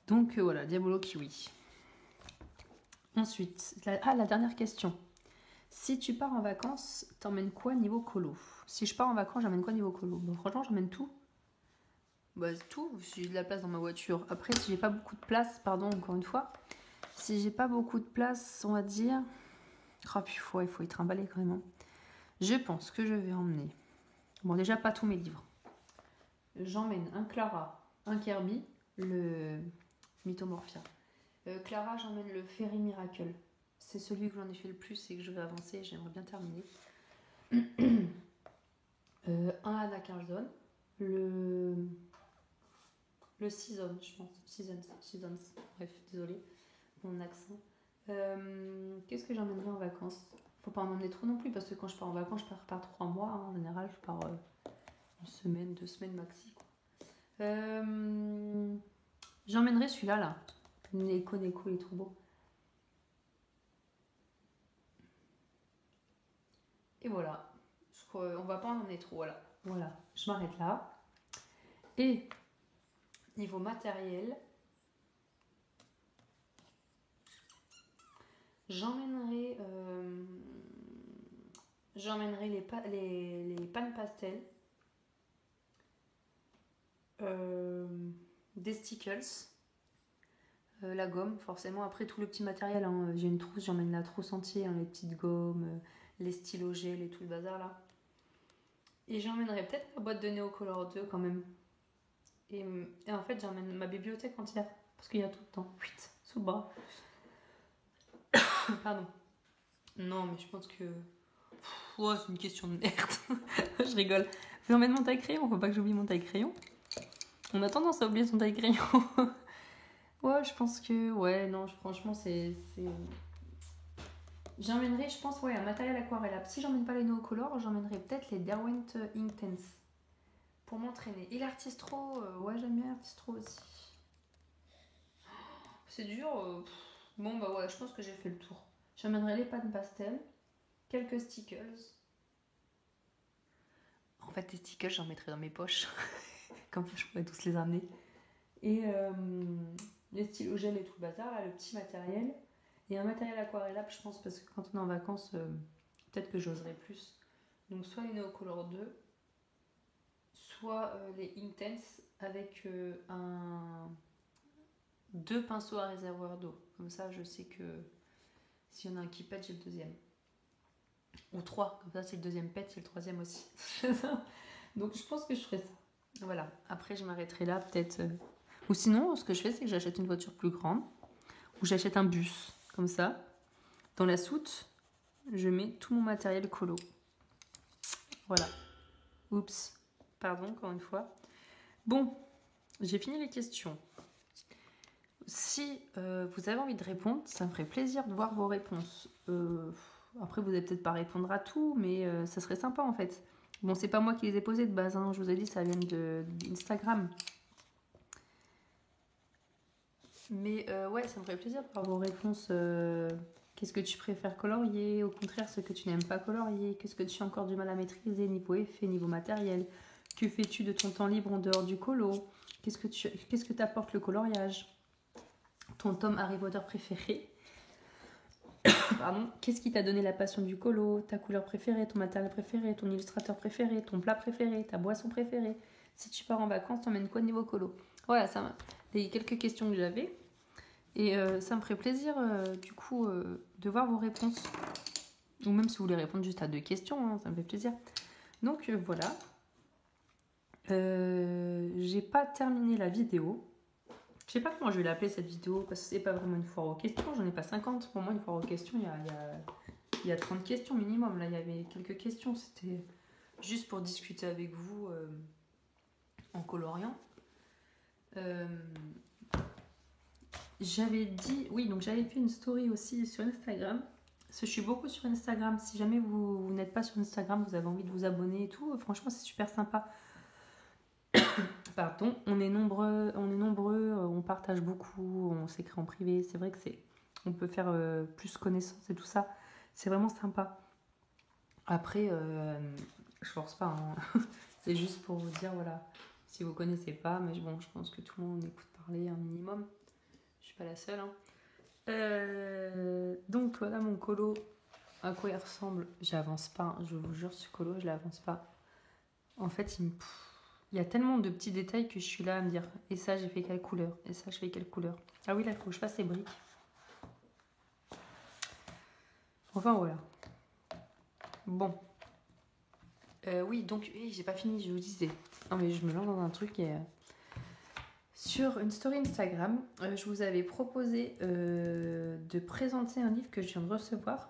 Donc voilà, Diabolo Kiwi. Ensuite, la dernière question. Si tu pars en vacances, t'emmènes quoi niveau colo? Si je pars en vacances, j'amène quoi niveau colo? Bon, franchement, j'emmène tout. Bah, tout, si j'ai de la place dans ma voiture. Après, si j'ai pas beaucoup de place, pardon, encore une fois, si j'ai pas beaucoup de place, on va dire. Oh, puis il faut y trimballer quand même. Hein. Je pense que je vais emmener. Bon, déjà, pas tous mes livres. J'emmène un Clara, un Kirby, le Mythomorphia. Clara, j'emmène le Fairy Miracle. C'est celui que j'en ai fait le plus et que je vais avancer. J'aimerais bien terminer. Un Anna Carlson. Le Season, je pense. Seasons. Bref, désolé. Mon accent. Qu'est-ce que j'emmènerai en vacances? Faut pas en emmener trop non plus parce que quand je pars en vacances, je pars pas 3 mois. Hein. En général, je pars une semaine, 2 semaines maxi. Quoi. J'emmènerai celui-là là. Neko, il est trop beau. Et voilà. On va pas en emmener trop. Voilà. Je m'arrête là. Et niveau matériel, j'emmènerai les pannes pastel, des stickers, la gomme, forcément. Après, tout le petit matériel. Hein. J'ai une trousse, j'emmène la trousse entière, hein, les petites gommes, les stylos gel et tout le bazar là. Et j'emmènerai peut-être ma boîte de Néocolor 2 quand même. Et en fait, j'emmène ma bibliothèque entière. Parce qu'il y a tout le temps. Sous le bras. Pardon. Non, mais je pense que... Oh, c'est une question de merde. Je rigole. Faut emmèner mon taille-crayon. Faut pas que j'oublie mon taille-crayon. On a tendance à oublier son taille-crayon. Ouais, je pense que... Ouais, non, franchement, c'est... J'emmènerai, je pense, un matériel aquarelle. Si j'emmène pas les Neocolor, j'emmènerai peut-être les Derwent Inktense. Pour m'entraîner. Et l'artistro, ouais, j'aime bien l'artistro aussi. C'est dur. Bon, bah ouais, je pense que j'ai fait le tour. J'emmènerai les pannes pastel, quelques stickers. En fait, les stickers, j'en mettrai dans mes poches. Comme ça, je pourrais tous les amener. Et les stylos gel et tout le bazar, là, le petit matériel. Et un matériel aquarellable, je pense, parce que quand on est en vacances, peut-être que j'oserais plus. Donc, soit les Neocolor 2, soit les Inktense avec 2 pinceaux à réservoir d'eau. Comme ça, je sais que s'il y en a un qui pète, j'ai le deuxième. Ou 3, comme ça, si le deuxième pète, c'est le troisième aussi. Donc, je pense que je ferai ça. Voilà. Après, je m'arrêterai là, peut-être. Ou sinon, ce que je fais, c'est que j'achète une voiture plus grande. Ou j'achète un bus, comme ça. Dans la soute, je mets tout mon matériel colo. Voilà. Oups. Pardon, encore une fois. Bon, j'ai fini les questions. Si vous avez envie de répondre, ça me ferait plaisir de voir vos réponses. Après, vous n'allez peut-être pas répondre à tout, mais ça serait sympa en fait. Bon, c'est pas moi qui les ai posées de base, hein. Je vous ai dit, ça vient d'Instagram. Mais ouais, ça me ferait plaisir de voir vos réponses. Qu'est-ce que tu préfères colorier? Au contraire, ce que tu n'aimes pas colorier? Qu'est-ce que tu as encore du mal à maîtriser niveau effet, niveau matériel? Que fais-tu de ton temps libre en dehors du colo? Qu'est-ce que t'apporte le coloriage? Ton tome Harry Potter préféré? Pardon. Qu'est-ce qui t'a donné la passion du colo? Ta couleur préférée, ton matériel préféré, ton illustrateur préféré, ton plat préféré, ta boisson préférée? Si tu pars en vacances, t'emmènes quoi niveau colo? Voilà, ça c'est quelques questions que j'avais. Et ça me ferait plaisir, du coup, de voir vos réponses. Ou même si vous voulez répondre juste à 2 questions, hein, ça me fait plaisir. Donc voilà. J'ai pas terminé la vidéo. Je sais pas comment je vais l'appeler cette vidéo, parce que c'est pas vraiment une foire aux questions. J'en ai pas 50. Pour moi, une foire aux questions, il y a 30 questions minimum. Là, il y avait quelques questions. C'était juste pour discuter avec vous en coloriant. J'avais dit, oui, donc j'avais fait une story aussi sur Instagram. Parce que je suis beaucoup sur Instagram. Si jamais vous n'êtes pas sur Instagram, vous avez envie de vous abonner et tout, franchement, c'est super sympa. Pardon, on est nombreux, on partage beaucoup, on s'écrit en privé. C'est vrai que on peut faire plus connaissance et tout ça. C'est vraiment sympa. Après, je force pas. Hein. C'est juste pour vous dire, voilà, si vous connaissez pas, mais bon, je pense que tout le monde écoute parler un minimum. Je suis pas la seule. Hein. Donc voilà mon colo, à quoi il ressemble. J'avance pas, hein. Je vous jure, ce colo, je l'avance pas. En fait, il y a tellement de petits détails que je suis là à me dire, et ça, j'ai fait quelle couleur? Et ça, je fais quelle couleur? Ah oui, là, il faut que je fasse les briques. Enfin, voilà. Bon. Oui, donc, oui, j'ai pas fini, je vous disais. Non, mais je me lance dans un truc et... Sur une story Instagram, je vous avais proposé de présenter un livre que je viens de recevoir.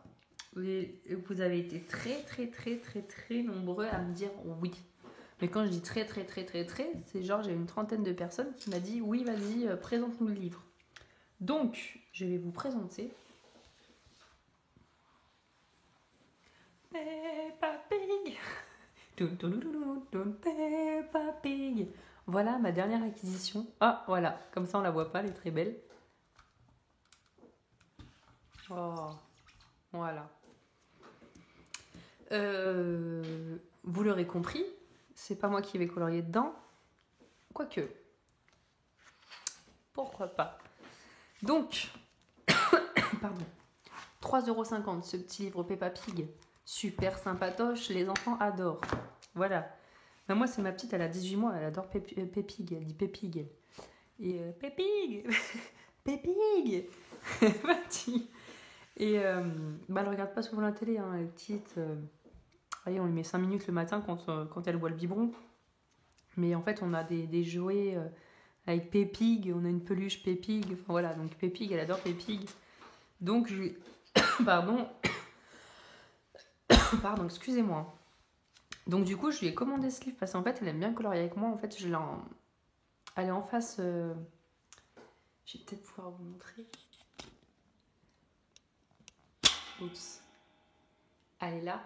Vous avez été très nombreux à me dire oui. Mais quand je dis très, c'est genre j'ai une trentaine de personnes qui m'a dit oui, vas-y, présente-nous le livre. Donc, je vais vous présenter Peppa Pig. Peppa Pig. Voilà ma dernière acquisition. Ah, voilà, comme ça on la voit pas, elle est très belle. Oh, voilà. Vous l'aurez compris, c'est pas moi qui vais colorier dedans. Quoique. Pourquoi pas. Donc, pardon. 3,50€ ce petit livre Peppa Pig. Super sympatoche, les enfants adorent. Voilà. Ben moi, c'est ma petite, elle a 18 mois, elle adore Pépig, elle dit Pépig. Et Pépig Pépig Et bah, elle regarde pas souvent la télé, hein, elle est petite. Allez, on lui met 5 minutes le matin quand elle voit le biberon. Mais en fait, on a des jouets avec Pépig, on a une peluche Pépig. Enfin voilà, donc Pépig, elle adore Pépig. Donc, je lui... Pardon. Pardon, excusez-moi. Donc du coup, je lui ai commandé ce livre parce qu'en fait, elle aime bien colorier avec moi. En fait, elle est en face... Je vais peut-être pouvoir vous montrer. Oups. Elle est là.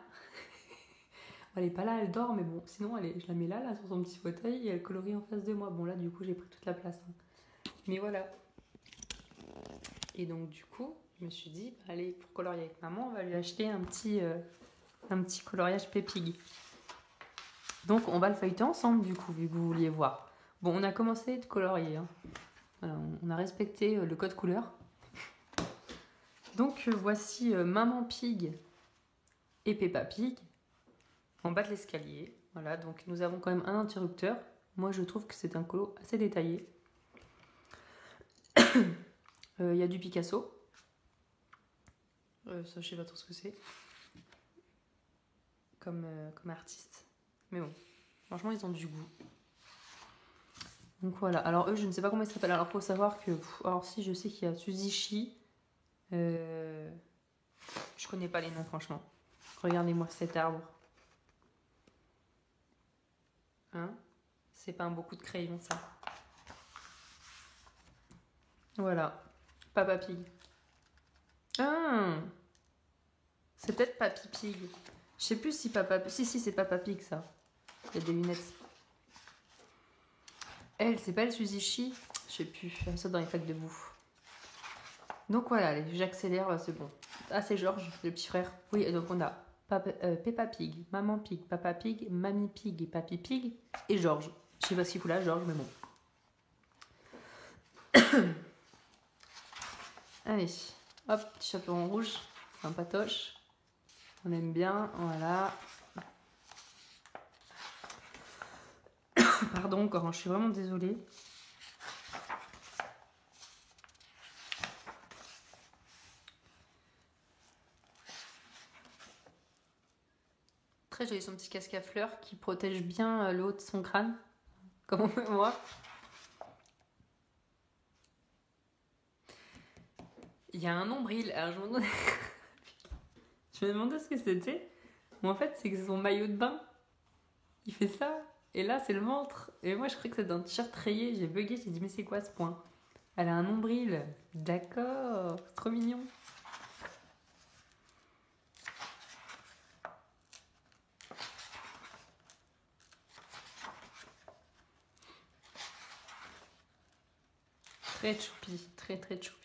Elle est pas là, elle dort, mais bon, sinon je la mets là, sur son petit fauteuil et elle colorie en face de moi. Bon là, du coup, j'ai pris toute la place. Hein. Mais voilà. Et donc du coup, je me suis dit, allez, pour colorier avec maman, on va lui acheter un petit coloriage Pépig. Donc on va le feuilleter ensemble du coup, vu que vous vouliez voir. Bon, on a commencé de colorier. Hein. Voilà, on a respecté le code couleur. Donc voici Maman Pig et Peppa Pig en bas de l'escalier. Voilà, donc nous avons quand même un interrupteur. Moi je trouve que c'est un colo assez détaillé. Il y a du Picasso. Ça je sais pas trop ce que c'est. Comme artiste. Mais bon, franchement ils ont du goût. Donc voilà, alors eux je ne sais pas comment ils s'appellent. Alors faut savoir que, alors si je sais qu'il y a Suzy Chi. Je connais pas les noms franchement. Regardez-moi cet arbre. Hein? C'est pas un beau coup de crayon ça. Voilà. Papa Pig. Ah! C'est peut-être Papy Pig. Je sais plus si Papa... Si, c'est Papa Pig ça. Il y a des lunettes. Elle, c'est pas elle Suzy Chi? Je sais plus. Elle saute dans les plaques de bouffe. Donc voilà, allez, j'accélère, c'est bon. Ah, c'est Georges, le petit frère. Oui, donc on a Peppa Pig, Maman Pig, Papa Pig, Mamie Pig et Papy Pig et Georges. Je sais pas ce qu'il fout là, Georges, mais bon. Allez, hop, petit chaperon rouge, un patoche. On aime bien, voilà. Pardon, Coran, je suis vraiment désolée. Très joli son petit casque à fleurs qui protège bien le haut de son crâne, comme on peut voir. Il y a un nombril. Alors je me demandais ce que c'était. Mais en fait, c'est que c'est son maillot de bain. Il fait ça. Et là, c'est le ventre. Et moi, je croyais que c'était un t-shirt rayé. J'ai bugué. J'ai dit, mais c'est quoi ce point? Elle a un nombril. D'accord. Trop mignon. Très choupi. Très choupi.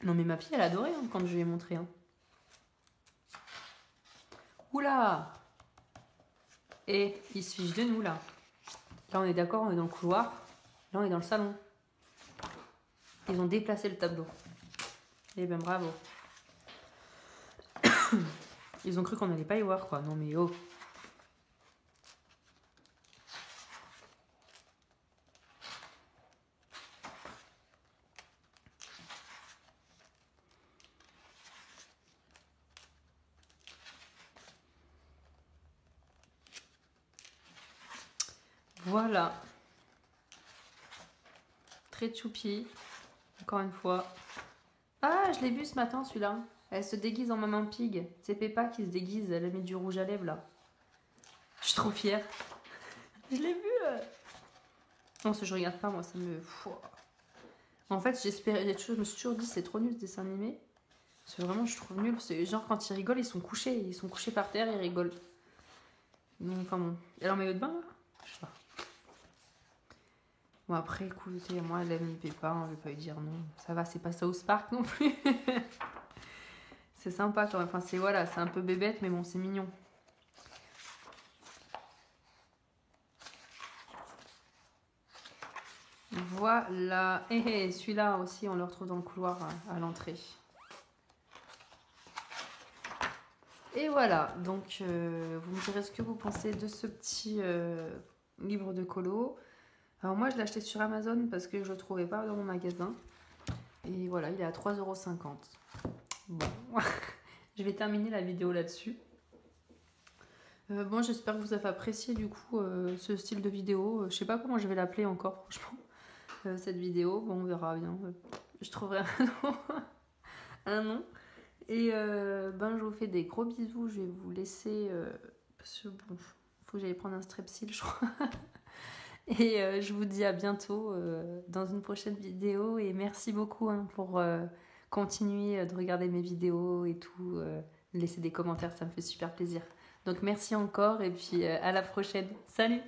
Non, mais ma fille, elle adorait hein, quand je lui ai montré. Hein. Oula! Et il se fiche de nous, là. Là, on est d'accord, on est dans le couloir. Là, on est dans le salon. Ils ont déplacé le tableau. Eh ben, bravo. Ils ont cru qu'on n'allait pas y voir, quoi. Non, mais oh. Voilà. Très choupi. Encore une fois. Ah, je l'ai vu ce matin celui-là. Elle se déguise en Maman Pig. C'est Peppa qui se déguise. Elle a mis du rouge à lèvres là. Je suis trop fière. Je l'ai vu. Non, ça je regarde pas moi. Ça me. En fait, je me suis toujours dit c'est trop nul ce dessin animé. C'est vraiment, je trouve nul. C'est genre quand ils rigolent, ils sont couchés. Ils sont couchés par terre, ils rigolent. Donc, enfin bon. Elle est en maillot de bain là? Je sais pas. Bon après, écoutez, moi elle aime Peppa, je vais pas lui dire non. Ça va, c'est pas South Park non plus. C'est sympa quand même. Enfin, c'est voilà, c'est un peu bébête, mais bon, c'est mignon. Voilà. Et celui-là aussi, on le retrouve dans le couloir à l'entrée. Et voilà. Donc, vous me direz ce que vous pensez de ce petit livre de colo. Alors moi, je l'ai acheté sur Amazon parce que je le trouvais pas dans mon magasin. Et voilà, il est à 3,50 €. Bon, je vais terminer la vidéo là-dessus. Bon, j'espère que vous avez apprécié du coup ce style de vidéo. Je sais pas comment je vais l'appeler encore, franchement, cette vidéo. Bon, on verra bien. Je trouverai un nom. Et ben, je vous fais des gros bisous. Je vais vous laisser. Parce que bon, faut que j'aille prendre un strepsil, je crois. Et je vous dis à bientôt dans une prochaine vidéo. Et merci beaucoup pour continuer de regarder mes vidéos et tout. Laisser des commentaires, ça me fait super plaisir. Donc merci encore et puis à la prochaine. Salut!